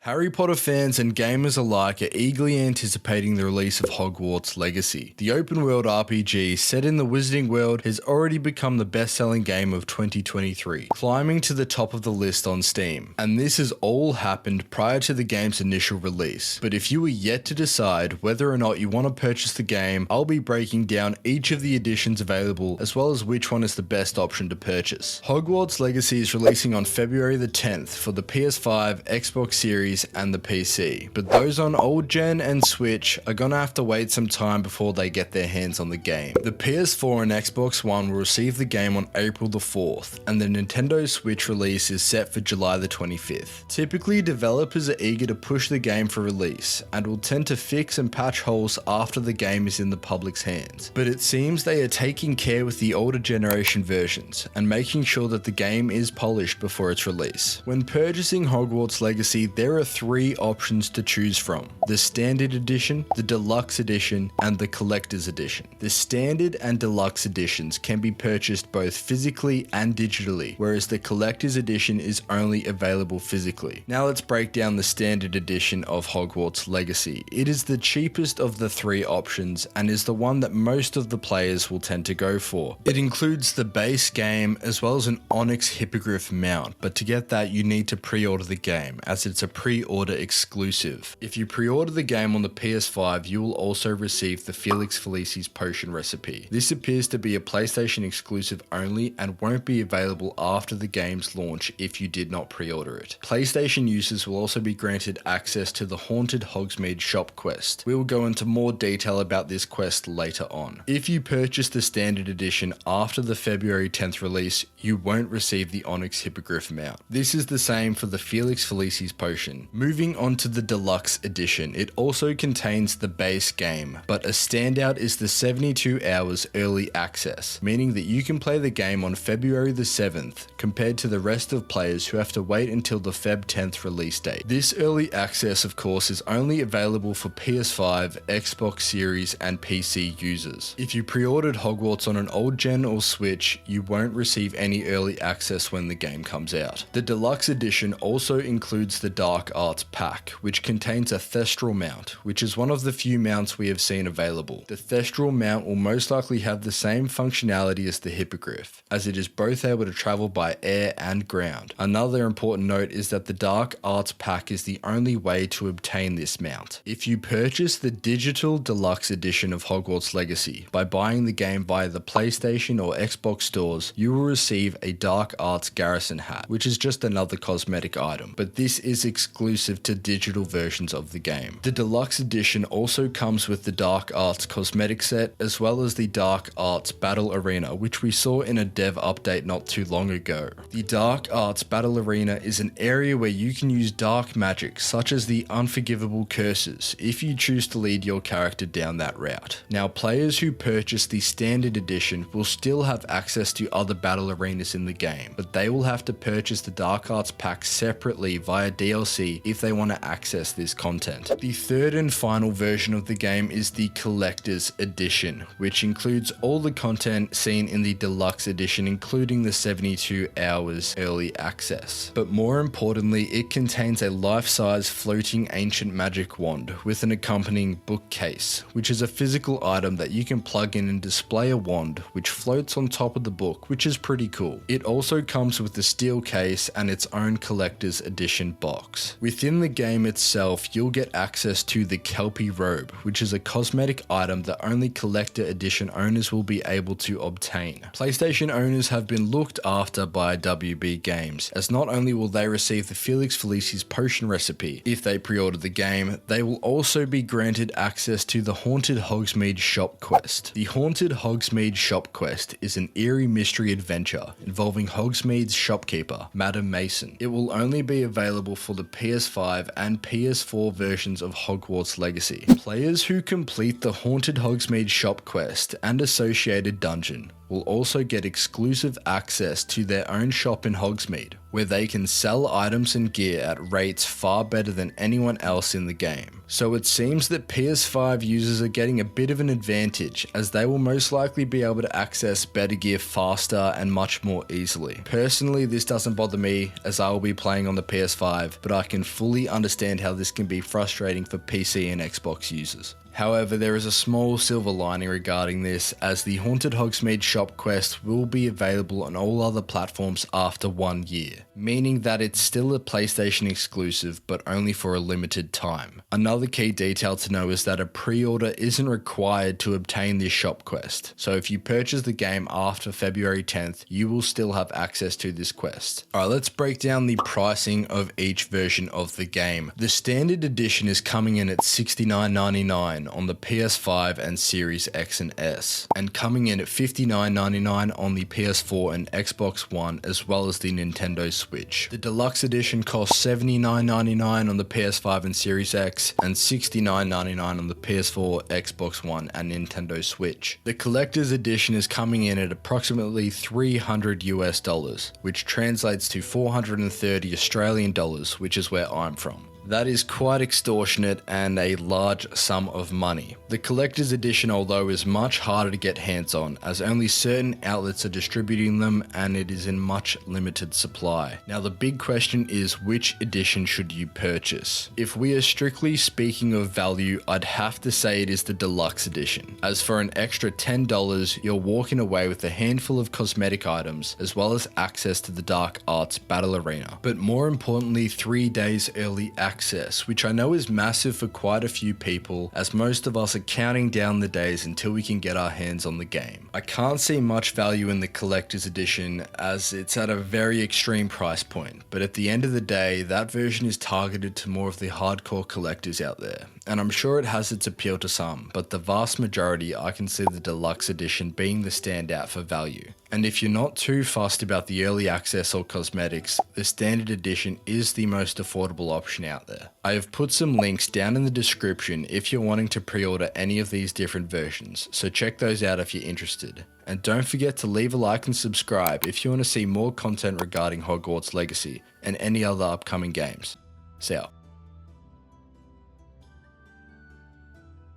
Harry Potter fans and gamers alike are eagerly anticipating the release of Hogwarts Legacy. The open-world RPG set in the Wizarding World has already become the best-selling game of 2023, climbing to the top of the list on Steam. And this has all happened prior to the game's initial release. But if you are yet to decide whether or not you want to purchase the game, I'll be breaking down each of the editions available as well as which one is the best option to purchase. Hogwarts Legacy is releasing on February the 10th for the PS5, Xbox Series, and the PC, but those on old gen and Switch are gonna have to wait some time before they get their hands on the game. The PS4 and Xbox One will receive the game on April the 4th, and the Nintendo Switch release is set for July the 25th. Typically, developers are eager to push the game for release, and will tend to fix and patch holes after the game is in the public's hands. But it seems they are taking care with the older generation versions, and making sure that the game is polished before its release. When purchasing Hogwarts Legacy, there are three options to choose from: the Standard Edition, the Deluxe Edition, and the Collector's Edition. The Standard and Deluxe Editions can be purchased both physically and digitally, whereas the Collector's Edition is only available physically. Now let's break down the Standard Edition of Hogwarts Legacy. It is the cheapest of the three options and is the one that most of the players will tend to go for. It includes the base game as well as an Onyx Hippogriff mount, but to get that you need to pre-order the game, as it's a pre-order exclusive. If you pre-order the game on the PS5, you will also receive the Felix Felici's potion recipe. This appears to be a PlayStation exclusive only and won't be available after the game's launch if you did not pre-order it. PlayStation users will also be granted access to the Haunted Hogsmeade shop quest. We will go into more detail about this quest later on. If you purchase the Standard Edition after the February 10th release, you won't receive the Onyx Hippogriff mount. This is the same for the Felix Felici's potion. Moving on to the Deluxe Edition, it also contains the base game, but a standout is the 72 hours early access, meaning that you can play the game on February the 7th, compared to the rest of players who have to wait until the Feb 10th release date. This early access, of course, is only available for PS5, Xbox Series, and PC users. If you pre-ordered Hogwarts on an old gen or Switch, you won't receive any early access when the game comes out. The Deluxe Edition also includes the Dark Arts pack, which contains a Thestral mount, which is one of the few mounts we have seen available. The Thestral mount will most likely have the same functionality as the Hippogriff, as it is both able to travel by air and ground. Another important note is that the Dark Arts pack is the only way to obtain this mount. If you purchase the digital Deluxe Edition of Hogwarts Legacy by buying the game via the PlayStation or Xbox stores, you will receive a Dark Arts Garrison hat, which is just another cosmetic item, but this is exclusive to digital versions of the game. The Deluxe Edition also comes with the Dark Arts cosmetic set as well as the Dark Arts Battle Arena, which we saw in a dev update not too long ago. The Dark Arts Battle Arena is an area where you can use dark magic such as the Unforgivable Curses if you choose to lead your character down that route. Now, players who purchase the Standard Edition will still have access to other battle arenas in the game, but they will have to purchase the Dark Arts pack separately via DLC if they want to access this content. The third and final version of the game is the Collector's Edition, which includes all the content seen in the Deluxe Edition, including the 72 hours early access. But more importantly, it contains a life-size floating ancient magic wand with an accompanying bookcase, which is a physical item that you can plug in and display a wand which floats on top of the book, which is pretty cool. It also comes with the steel case and its own Collector's Edition box. Within the game itself, you'll get access to the Kelpie robe, which is a cosmetic item that only Collector Edition owners will be able to obtain. PlayStation owners have been looked after by WB Games, as not only will they receive the Felix Felici's potion recipe if they pre-order the game, they will also be granted access to the Haunted Hogsmeade shop quest. The Haunted Hogsmeade shop quest is an eerie mystery adventure involving Hogsmeade's shopkeeper, Madame Mason. It will only be available for the PS5 and PS4 versions of Hogwarts Legacy. Players who complete the Haunted Hogsmeade shop quest and associated dungeon will also get exclusive access to their own shop in Hogsmeade, where they can sell items and gear at rates far better than anyone else in the game. So it seems that PS5 users are getting a bit of an advantage, as they will most likely be able to access better gear faster and much more easily. Personally, this doesn't bother me, as I will be playing on the PS5, but I can fully understand how this can be frustrating for PC and Xbox users. However, there is a small silver lining regarding this, as the Haunted Hogsmeade shop quest will be available on all other platforms after 1 year, meaning that it's still a PlayStation exclusive, but only for a limited time. Another key detail to know is that a pre-order isn't required to obtain this shop quest, so if you purchase the game after February 10th, you will still have access to this quest. Alright, let's break down the pricing of each version of the game. The standard edition is coming in at $69.99 on the PS5 and Series X and S, and coming in at $59.99 on the PS4 and Xbox One, as well as the Nintendo Switch. The Deluxe Edition costs $79.99 on the PS5 and Series X, and $69.99 on the PS4, Xbox One, and Nintendo Switch. The Collector's Edition is coming in at approximately $300 US, which translates to 430 Australian dollars, which is where I'm from. That is quite extortionate and a large sum of money. The Collector's Edition, although, is much harder to get hands on, as only certain outlets are distributing them and it is in much limited supply. Now the big question is, which edition should you purchase? If we are strictly speaking of value, I'd have to say it is the Deluxe Edition, as for an extra $10 you're walking away with a handful of cosmetic items, as well as access to the Dark Arts Battle Arena, but more importantly 3 days early access, which I know is massive for quite a few people, as most of us are counting down the days until we can get our hands on the game. I can't see much value in the Collector's Edition, as it's at a very extreme price point, but at the end of the day, that version is targeted to more of the hardcore collectors out there, and I'm sure it has its appeal to some, but the vast majority, I can see the Deluxe Edition being the standout for value. And if you're not too fussed about the early access or cosmetics, the standard edition is the most affordable option out there. I have put some links down in the description if you're wanting to pre-order any of these different versions, so check those out if you're interested. And don't forget to leave a like and subscribe if you want to see more content regarding Hogwarts Legacy and any other upcoming games. See ya.